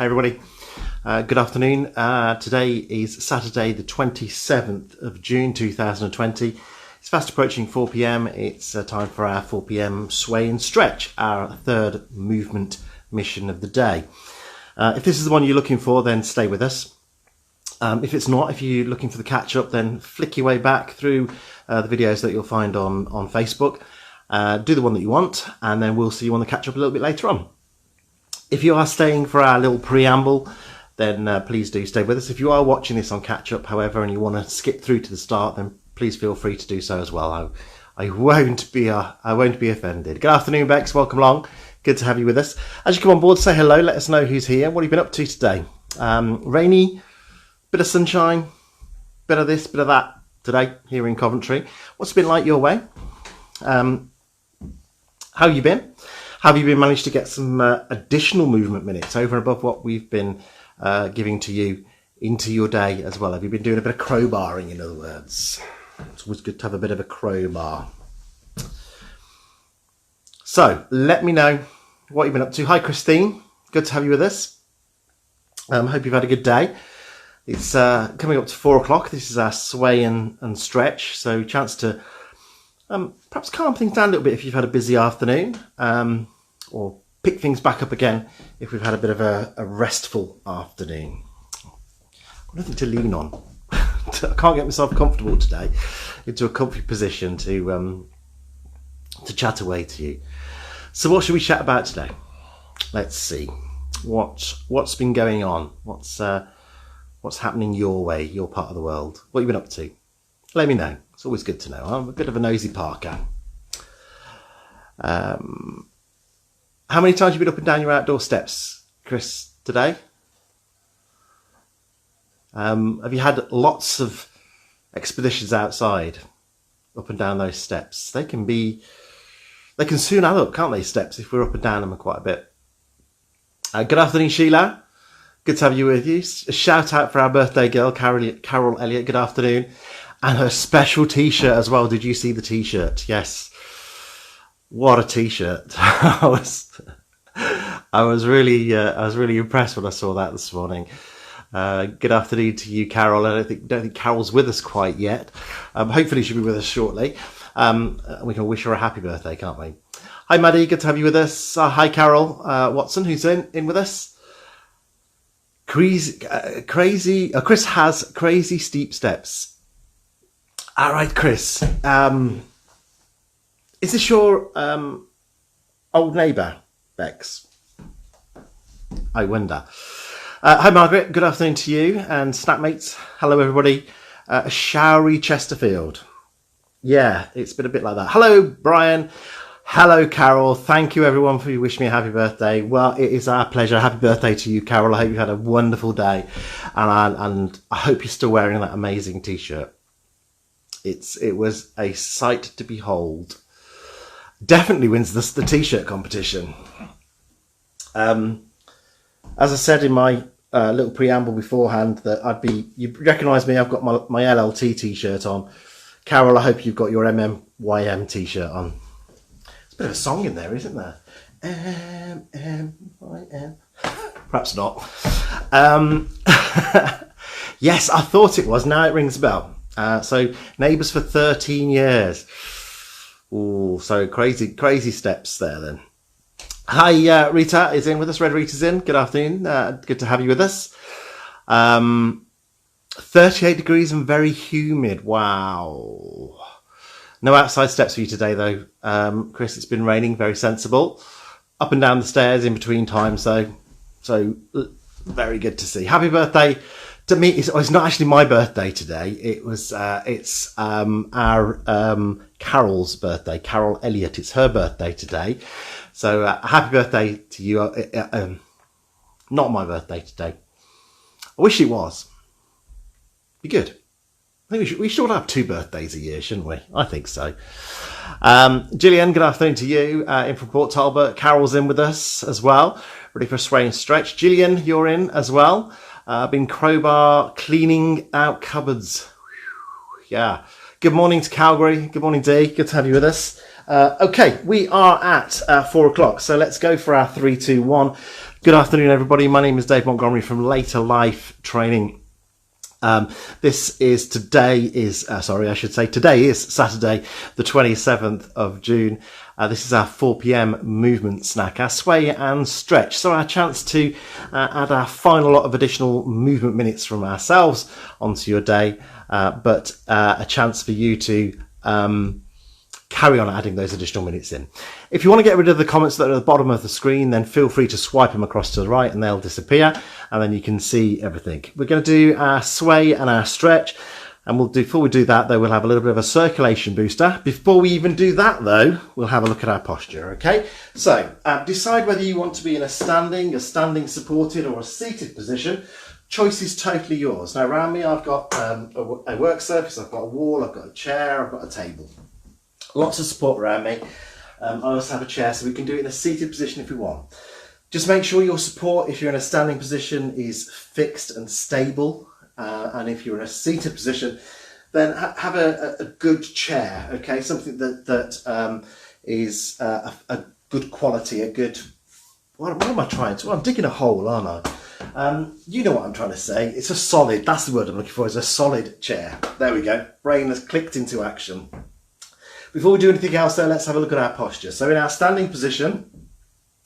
Hi everybody, good afternoon. Today is Saturday the 27th of June 2020. It's fast approaching 4pm. It's time for our 4pm sway and stretch, our third movement mission of the day. If this is the one you're looking for, then stay with us. If it's not, if you're looking for the catch up, then flick your way back through the videos that you'll find on Facebook. Do the one that you want, and then we'll see you on the catch up a little bit later on. If you are staying for our little preamble, then please do stay with us. If you are watching this on catch up, however, and you want to skip through to the start, then please feel free to do so as well. I won't be offended. Good afternoon, Bex. Welcome along. Good to have you with us. As you come on board, say hello. Let us know who's here. What have you been up to today? Rainy, bit of sunshine, bit of this, bit of that today here in Coventry. What's it been like your way? How have you been? Have you been managed to get some additional movement minutes over and above what we've been giving to you into your day as well? Have you been doing a bit of crowbarring, in other words? It's always good to have a bit of a crowbar. So let me know what you've been up to. Hi, Christine. Good to have you with us. Hope you've had a good day. It's coming up to 4 o'clock. This is our sway and stretch. So chance to perhaps calm things down a little bit if you've had a busy afternoon, or pick things back up again if we've had a bit of a restful afternoon. Got nothing to lean on. I can't get myself comfortable today into a comfy position to chat away to you. So what should we chat about today? Let's see. What's been going on? What's happening your way, your part of the world? What have you been up to? Let me know. It's always good to know. I'm a bit of a nosy Parker. How many times have you been up and down your outdoor steps, Chris, today? Have you had lots of expeditions outside, up and down those steps? They can soon add up, can't they, steps, if we're up and down them quite a bit. Good afternoon, Sheila. Good to have you with you. A shout out for our birthday girl, Carol Elliott. Good afternoon. And her special t-shirt as well. Did you see the t-shirt? Yes. What a t-shirt. I was really impressed when I saw that this morning. Good afternoon to you, Carol. I don't think Carol's with us quite yet. Hopefully she'll be with us shortly. We can wish her a happy birthday, can't we? Hi, Maddie. Good to have you with us. Hi, Carol Watson, who's in with us. Chris has crazy steep steps. All right, Chris. Is this your old neighbour, Bex? I wonder. Hi, Margaret. Good afternoon to you and Snapmates. Hello, everybody. A showery Chesterfield. Yeah, it's been a bit like that. Hello, Brian. Hello, Carol. Thank you, everyone, for wishing me a happy birthday. Well, it is our pleasure. Happy birthday to you, Carol. I hope you had a wonderful day, and I hope you're still wearing that amazing t-shirt. It was a sight to behold. Definitely wins the t-shirt competition. As I said in my little preamble beforehand, that you recognise me. I've got my LLT t-shirt on. Carol, I hope you've got your MMYM t-shirt on. There's a bit of a song in there, isn't there? MMYM. Perhaps not. Yes, I thought it was. Now it rings a bell. So neighbours for 13 years. Ooh, so crazy steps there then. Hi, Rita is in with us. Red Rita's in. Good afternoon. Good to have you with us. 38 degrees and very humid. Wow. No outside steps for you today, though. Chris, it's been raining. Very sensible. Up and down the stairs in between times, though. So very good to see. Happy birthday to me. It's not actually my birthday today. It's our Carol's birthday. Carol Elliott. It's her birthday today. So happy birthday to you. Not my birthday today. I wish it was. Be good. I think we should have 2 birthdays a year, shouldn't we? I think so. Gillian, good afternoon to you. In from Port Talbot. Carol's in with us as well. Ready for a sway and stretch. Gillian, you're in as well. Been crowbar cleaning out cupboards. Yeah. Good morning to Calgary. Good morning, Dee. Good to have you with us. Okay, we are at 4 o'clock. So let's go for our 3, 2, 1. Good afternoon, everybody. My name is Dave Montgomery from Later Life Training. Today is Saturday, the 27th of June. This is our 4 p.m. movement snack, our sway and stretch. So our chance to add our final lot of additional movement minutes from ourselves onto your day, but a chance for you to carry on adding those additional minutes in. If you want to get rid of the comments that are at the bottom of the screen, then feel free to swipe them across to the right and they'll disappear, and then you can see everything. We're going to do our sway and our stretch, and before we do that though, we'll have a little bit of a circulation booster. Before we even do that though, we'll have a look at our posture, okay? So decide whether you want to be in a standing supported or a seated position. Choice is totally yours. Now around me I've got a work surface, I've got a wall, I've got a chair, I've got a table. Lots of support around me. I also have a chair, so we can do it in a seated position if we want. Just make sure your support, if you're in a standing position, is fixed and stable. And if you're in a seated position, then have a good chair, okay? Something that is a good quality, a good... What am I trying to... Well, I'm digging a hole, aren't I? You know what I'm trying to say. It's a solid, that's the word I'm looking for, is a solid chair. There we go. Brain has clicked into action. Before we do anything else though, let's have a look at our posture. So in our standing position,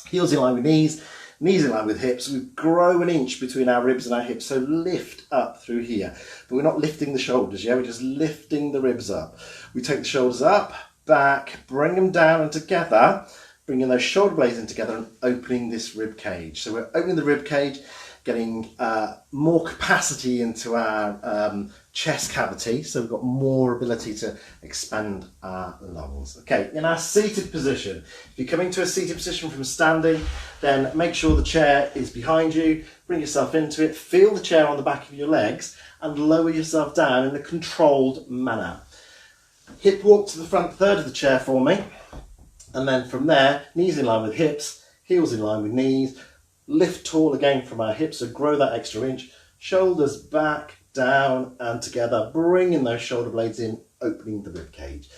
heels in line with knees, knees in line with hips, we grow an inch between our ribs and our hips, so lift up through here. But we're not lifting the shoulders, yeah? We're just lifting the ribs up. We take the shoulders up, back, bring them down and together, bringing those shoulder blades in together and opening this rib cage. So we're opening the rib cage, getting more capacity into our chest cavity, so we've got more ability to expand our lungs. Okay, in our seated position, if you're coming to a seated position from standing, then make sure the chair is behind you, bring yourself into it, feel the chair on the back of your legs and lower yourself down in a controlled manner. Hip walk to the front third of the chair for me, and then from there, knees in line with hips, heels in line with knees, lift tall again from our hips, so grow that extra inch, shoulders back, down and together, bringing those shoulder blades in, opening the rib cage.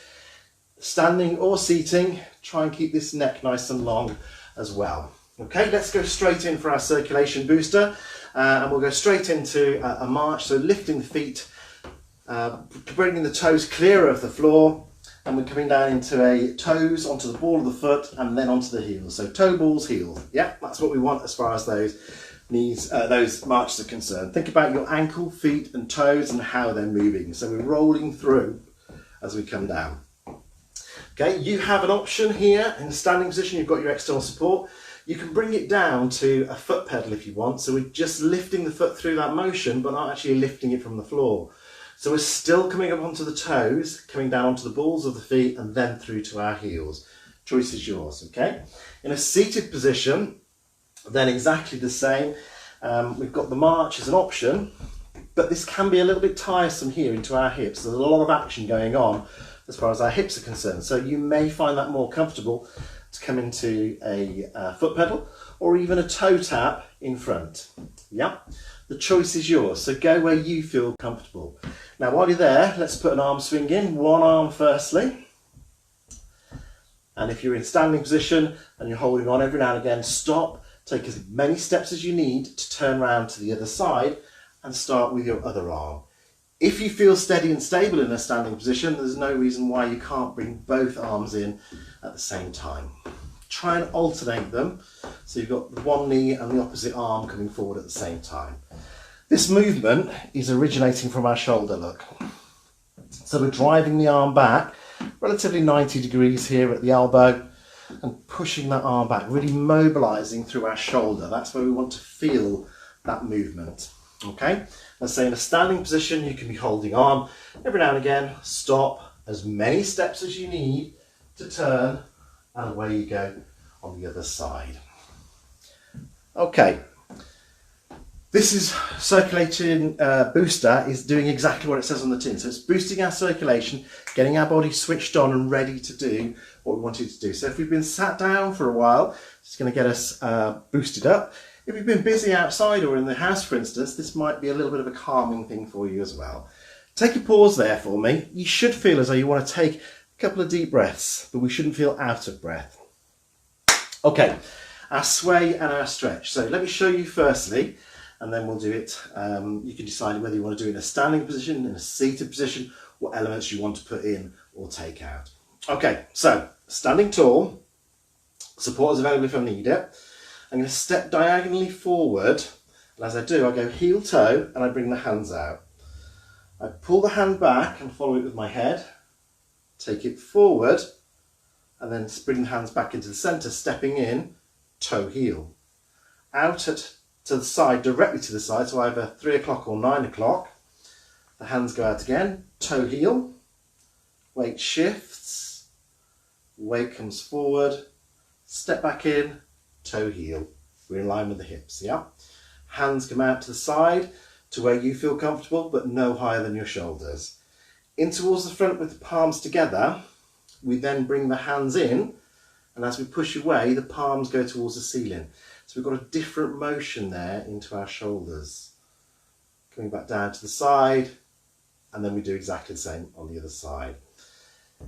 Standing or seating, try and keep this neck nice and long as well. Okay, let's go straight in for our circulation booster, and we'll go straight into a march, so lifting the feet, bringing the toes clear of the floor, and we're coming down into a toes onto the ball of the foot and then onto the heels. So toe, balls, heels. Yeah, that's what we want as far as those knees, those marches are concerned. Think about your ankle, feet and toes and how they're moving. So we're rolling through as we come down. Okay, you have an option here in the standing position. You've got your external support. You can bring it down to a foot pedal if you want. So we're just lifting the foot through that motion, but not actually lifting it from the floor. So we're still coming up onto the toes, coming down onto the balls of the feet and then through to our heels. Choice is yours, okay? In a seated position, then exactly the same. We've got the march as an option, but this can be a little bit tiresome here into our hips. There's a lot of action going on as far as our hips are concerned. So you may find that more comfortable to come into a foot pedal or even a toe tap in front. Yeah, the choice is yours. So go where you feel comfortable. Now while you're there, let's put an arm swing in. One arm firstly. And if you're in standing position and you're holding on every now and again, stop. Take as many steps as you need to turn around to the other side and start with your other arm. If you feel steady and stable in a standing position, there's no reason why you can't bring both arms in at the same time. Try and alternate them so you've got one knee and the opposite arm coming forward at the same time. This movement is originating from our shoulder, look. So we're driving the arm back, relatively 90 degrees here at the elbow, and pushing that arm back, really mobilizing through our shoulder. That's where we want to feel that movement. Okay, let's say in a standing position, you can be holding on. Every now and again, stop as many steps as you need to turn, and away you go on the other side. Okay, this is circulating booster is doing exactly what it says on the tin. So it's boosting our circulation, getting our body switched on and ready to do what we wanted to do. So if we've been sat down for a while, it's going to get us boosted up. If you've been busy outside or in the house, for instance, this might be a little bit of a calming thing for you as well. Take a pause there for me. You should feel as though you want to take a couple of deep breaths, but we shouldn't feel out of breath. Okay, our sway and our stretch. So let me show you firstly, and then we'll do it. You can decide whether you want to do it in a standing position, in a seated position, what elements you want to put in or take out. Okay, so standing tall, support is available if I need it. I'm going to step diagonally forward, and as I do, I go heel toe and I bring the hands out. I pull the hand back and follow it with my head, take it forward, and then bring the hands back into the centre, stepping in, toe heel. Out to the side, directly to the side, so either 3 o'clock or 9 o'clock. The hands go out again, toe heel, weight shifts, weight comes forward, step back in, toe heel. We're in line with the hips, yeah? Hands come out to the side to where you feel comfortable, but no higher than your shoulders. In towards the front with the palms together, we then bring the hands in, and as we push away, the palms go towards the ceiling. So we've got a different motion there into our shoulders. Coming back down to the side, and then we do exactly the same on the other side.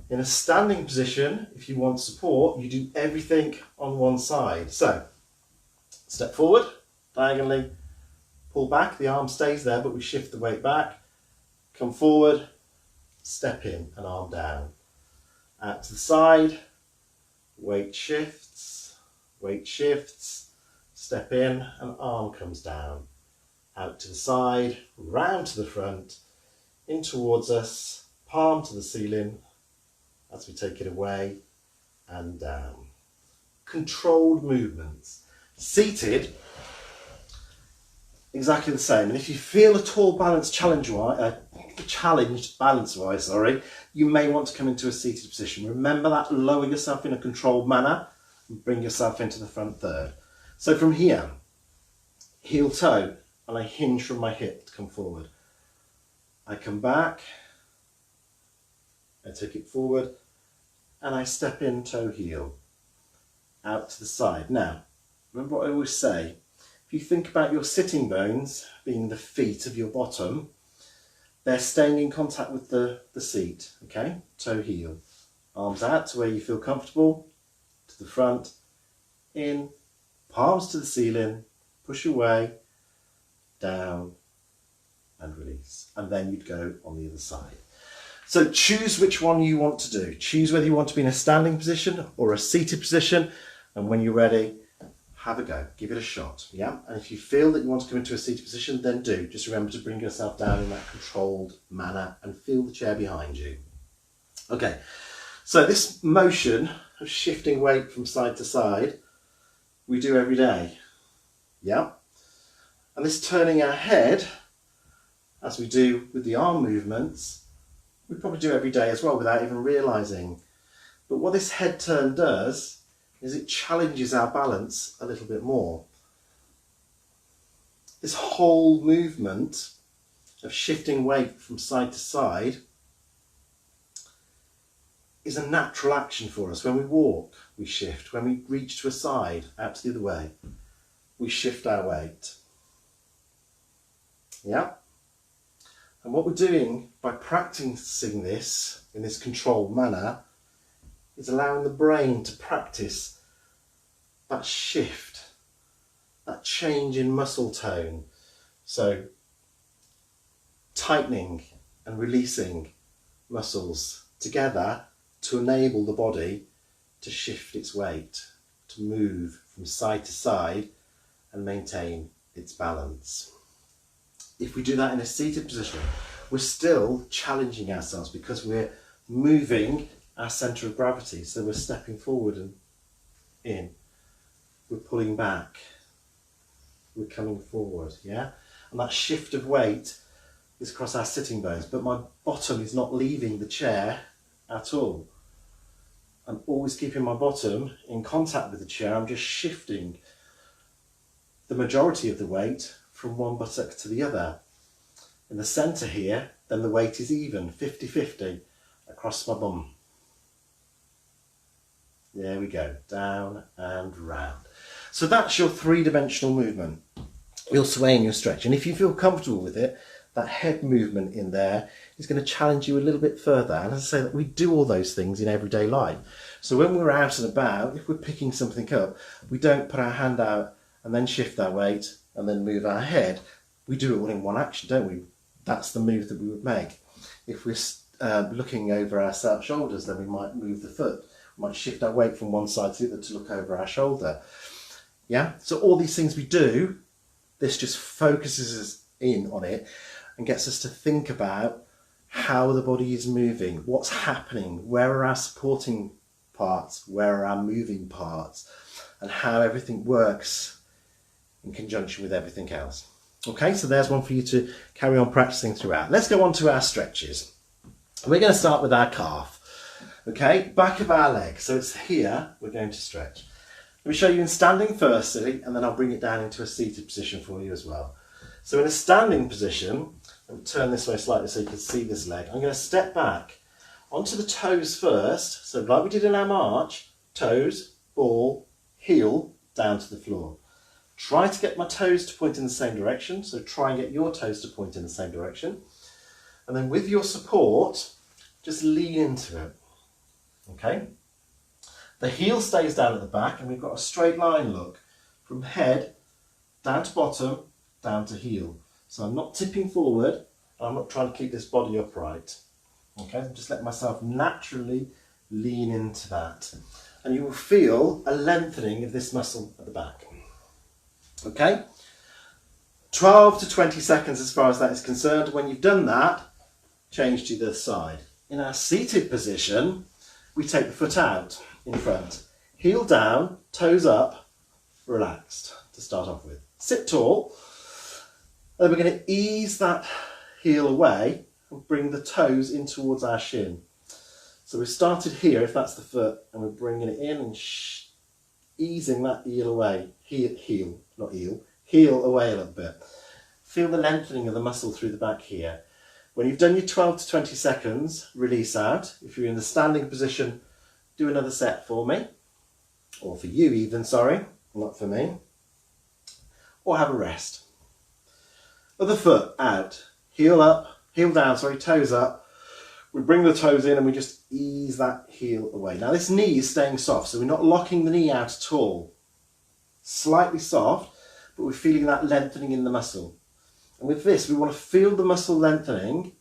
In a standing position, if you want support, you do everything on one side. So, step forward, diagonally, pull back, the arm stays there, but we shift the weight back, come forward, step in, and arm down. Out to the side, weight shifts, step in, and arm comes down. Out to the side, round to the front, in towards us, palm to the ceiling, as we take it away and down. Controlled movements. Seated, exactly the same. And if you feel at all challenged balance-wise, you may want to come into a seated position. Remember that, lower yourself in a controlled manner and bring yourself into the front third. So from here, heel toe, and I hinge from my hip to come forward. I come back, I take it forward, and I step in toe heel, out to the side. Now, remember what I always say, if you think about your sitting bones being the feet of your bottom, they're staying in contact with the seat, okay? Toe heel, arms out to where you feel comfortable, to the front, in, palms to the ceiling, push away, down, and release. And then you'd go on the other side. So choose which one you want to do. Choose whether you want to be in a standing position or a seated position, and when you're ready, have a go, give it a shot, yeah? And if you feel that you want to come into a seated position, then do. Just remember to bring yourself down in that controlled manner and feel the chair behind you. Okay, so this motion of shifting weight from side to side, we do every day, yeah? And this turning our head, as we do with the arm movements, we probably do every day as well without even realising. But what this head turn does is it challenges our balance a little bit more. This whole movement of shifting weight from side to side is a natural action for us. When we walk, we shift. When we reach to a side, out to the other way, we shift our weight. Yeah? And what we're doing by practicing this in this controlled manner is allowing the brain to practice that shift, that change in muscle tone. So tightening and releasing muscles together to enable the body to shift its weight, to move from side to side and maintain its balance. If we do that in a seated position, we're still challenging ourselves because we're moving our centre of gravity. So we're stepping forward and in, we're pulling back, we're coming forward, yeah? And that shift of weight is across our sitting bones, but my bottom is not leaving the chair at all. I'm always keeping my bottom in contact with the chair. I'm just shifting the majority of the weight from one buttock to the other. In the centre here, then the weight is even, 50-50, across my bum. There we go, down and round. So that's your three-dimensional movement, your sway and your stretch. And if you feel comfortable with it, that head movement in there is going to challenge you a little bit further. And as I say, that we do all those things in everyday life. So when we're out and about, if we're picking something up, we don't put our hand out and then shift our weight and then move our head. We do it all in one action, don't we? That's the move that we would make. If we're looking over our shoulders, then we might move the foot. We might shift our weight from one side to the other to look over our shoulder. Yeah, so all these things we do, this just focuses us in on it and gets us to think about how the body is moving, what's happening, where are our supporting parts, where are our moving parts, and how everything works in conjunction with everything else. Okay, so there's one for you to carry on practicing throughout. Let's go on to our stretches. We're going to start with our calf. Okay, back of our leg. So it's here we're going to stretch. Let me show you in standing firstly, and then I'll bring it down into a seated position for you as well. So in a standing position, let me turn this way slightly so you can see this leg. I'm going to step back onto the toes first. So like we did in our march, toes, ball, heel, down to the floor. Try to get my toes to point in the same direction. So try and get your toes to point in the same direction. And then with your support, just lean into it. Okay? The heel stays down at the back and we've got a straight line look from head down to bottom, down to heel. So I'm not tipping forward, I'm not trying to keep this body upright. Okay, I'm just letting myself naturally lean into that. And you will feel a lengthening of this muscle at the back. Okay, 12 to 20 seconds as far as that is concerned. When you've done that, change to the other side. In our seated position, we take the foot out in front. Heel down, toes up, relaxed to start off with. Sit tall. Then we're going to ease that heel away and bring the toes in towards our shin. So we've started here, if that's the foot, and we're bringing it in and easing that heel away. Heel away a little bit. Feel the lengthening of the muscle through the back here. When you've done your 12 to 20 seconds, release out. If you're in the standing position, do another set for me. Or for you even, sorry, not for me. Or have a rest. Other foot out, heel down, toes up. We bring the toes in and we just ease that heel away. Now this knee is staying soft, so we're not locking the knee out at all. Slightly soft, but we're feeling that lengthening in the muscle. And with this, we want to feel the muscle lengthening.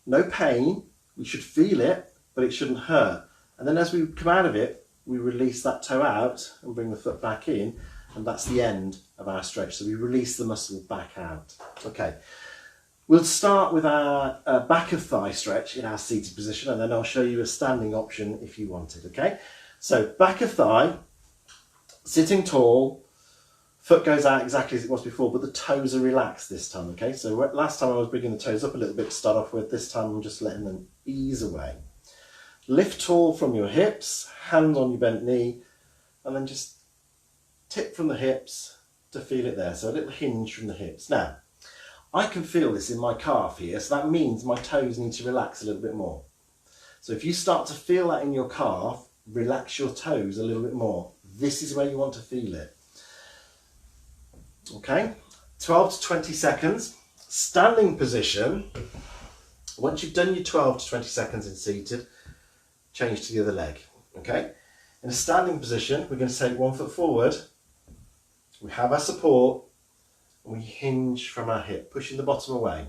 No pain, we should feel it, but it shouldn't hurt. And then as we come out of it, we release that toe out and bring the foot back in. And that's the end of our stretch. So we release the muscle back out. Okay, we'll start with our back of thigh stretch in our seated position, and then I'll show you a standing option if you want it. Okay, so back of thigh, sitting tall, foot goes out exactly as it was before, but the toes are relaxed this time. Okay, so last time I was bringing the toes up a little bit to start off with. This time I'm just letting them ease away. Lift tall from your hips, hands on your bent knee, and then just tip from the hips to feel it there. So a little hinge from the hips. Now, I can feel this in my calf here, so that means my toes need to relax a little bit more. So if you start to feel that in your calf, relax your toes a little bit more. This is where you want to feel it. Okay, 12 to 20 seconds. Standing position. Once you've done your 12 to 20 seconds in seated, change to the other leg. Okay, in a standing position, we're going to take 1 foot forward. We have our support, and we hinge from our hip, pushing the bottom away.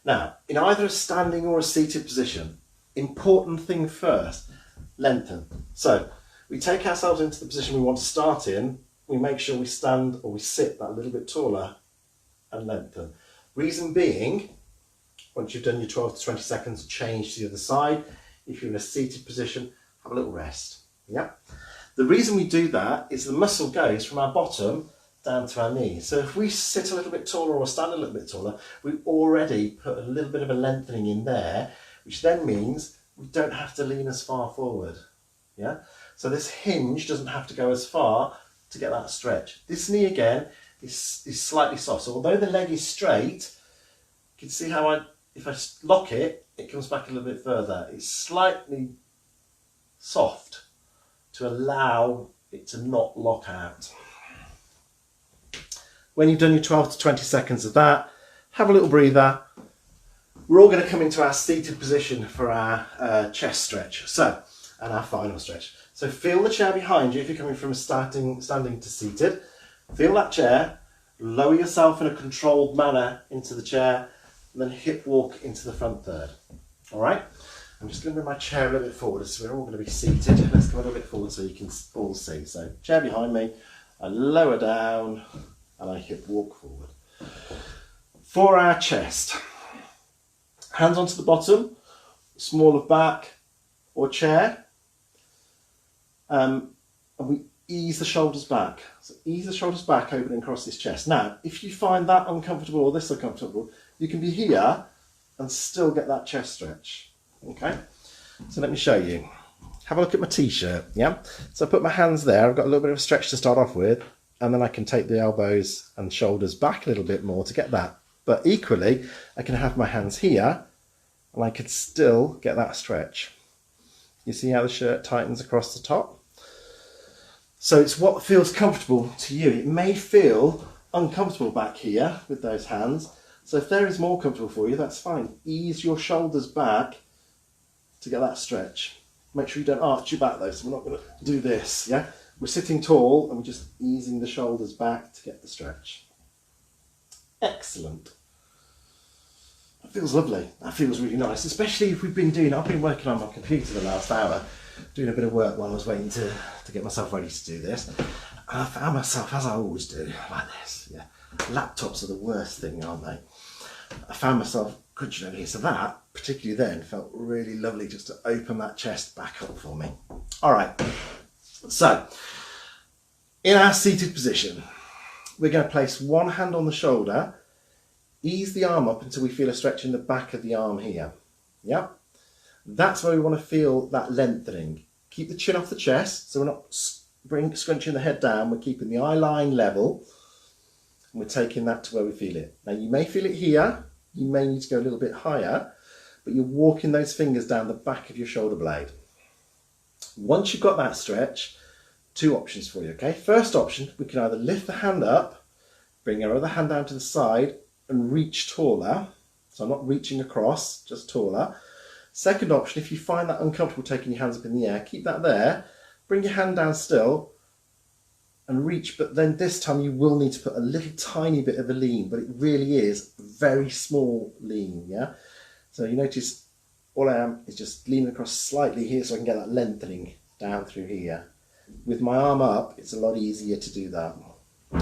Now, in either a standing or a seated position, important thing first, lengthen. So we take ourselves into the position we want to start in, we make sure we stand or we sit that little bit taller and lengthen. Reason being, once you've done your 12 to 20 seconds, change to the other side. If you're in a seated position, have a little rest. Yeah. The reason we do that is the muscle goes from our bottom down to our knee. So if we sit a little bit taller or stand a little bit taller, we already put a little bit of a lengthening in there, which then means we don't have to lean as far forward. Yeah. So this hinge doesn't have to go as far to get that stretch. This knee again is slightly soft. So although the leg is straight, you can see how if I lock it, it comes back a little bit further. It's slightly soft to allow it to not lock out. When you've done your 12 to 20 seconds of that, have a little breather. We're all going to come into our seated position for our chest stretch. So, and our final stretch. So feel the chair behind you if you're coming from standing to seated. Feel that chair. Lower yourself in a controlled manner into the chair and then hip walk into the front third. All right? I'm just going to move my chair a little bit forward so we're all going to be seated. Let's go a little bit forward so you can all see. So chair behind me, I lower down and I hip walk forward. For our chest, hands onto the bottom, small of back or chair. And we ease the shoulders back. So ease the shoulders back, opening across this chest. Now, if you find that uncomfortable or this uncomfortable, you can be here and still get that chest stretch. Okay? So let me show you. Have a look at my t-shirt, yeah? So I put my hands there. I've got a little bit of a stretch to start off with, and then I can take the elbows and shoulders back a little bit more to get that. But equally, I can have my hands here, and I can still get that stretch. You see how the shirt tightens across the top? So it's what feels comfortable to you. It may feel uncomfortable back here with those hands. So if there is more comfortable for you, that's fine. Ease your shoulders back to get that stretch. Make sure you don't arch your back though, so we're not going to do this, yeah? We're sitting tall and we're just easing the shoulders back to get the stretch. Excellent. That feels lovely. That feels really nice, especially if I've been working on my computer the last hour, doing a bit of work while I was waiting to get myself ready to do this. And I found myself, as I always do, like this, yeah. Laptops are the worst thing, aren't they? I found myself crunching over here, so that, particularly then, felt really lovely just to open that chest back up for me. All right, so in our seated position, we're going to place one hand on the shoulder, ease the arm up until we feel a stretch in the back of the arm here. Yep, that's where we want to feel that lengthening. Keep the chin off the chest, so we're not scrunching the head down, we're keeping the eye line level, and we're taking that to where we feel it. Now you may feel it here, you may need to go a little bit higher, but you're walking those fingers down the back of your shoulder blade. Once you've got that stretch, two options for you, okay? First option, we can either lift the hand up, bring our other hand down to the side and reach taller. So I'm not reaching across, just taller. Second option, if you find that uncomfortable taking your hands up in the air, keep that there, bring your hand down still and reach, but then this time you will need to put a little tiny bit of a lean, but it really is very small lean, yeah? So you notice all I am is just leaning across slightly here so I can get that lengthening down through here. With my arm up, it's a lot easier to do that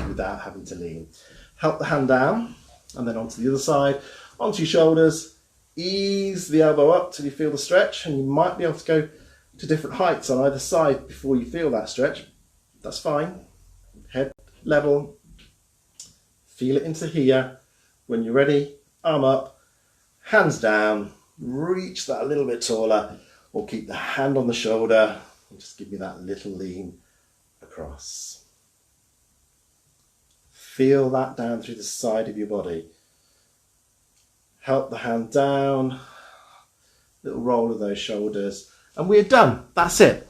without having to lean. Help the hand down and then onto the other side, onto your shoulders, ease the elbow up till you feel the stretch, and you might be able to go to different heights on either side before you feel that stretch. That's fine. Head level, feel it into here. When you're ready, arm up, hands down, reach that a little bit taller, or keep the hand on the shoulder and just give me that little lean across. Feel that down through the side of your body. Help the hand down, little roll of those shoulders, and we're done. That's it.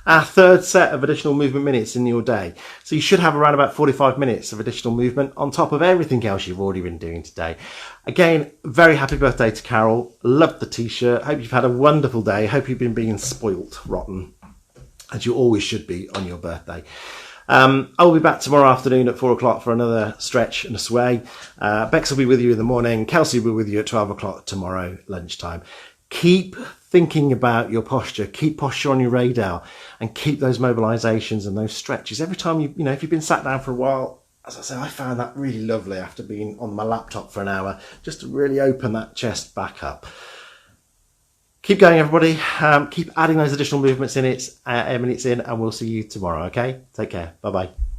Our third set of additional movement minutes in your day. So you should have around about 45 minutes of additional movement on top of everything else you've already been doing today. Again, very happy birthday to Carol. Loved the t-shirt. Hope you've had a wonderful day. Hope you've been being spoilt rotten, as you always should be on your birthday. I'll be back tomorrow afternoon at 4 o'clock for another stretch and a sway. Bex will be with you in the morning. Kelsey will be with you at 12 o'clock tomorrow lunchtime. Keep thinking about your posture, keep posture on your radar, and keep those mobilizations and those stretches. Every time you know, if you've been sat down for a while, as I say, I found that really lovely after being on my laptop for an hour, just to really open that chest back up. Keep going, everybody. Keep adding those additional movements in minutes in, and we'll see you tomorrow, okay? Take care. Bye-bye.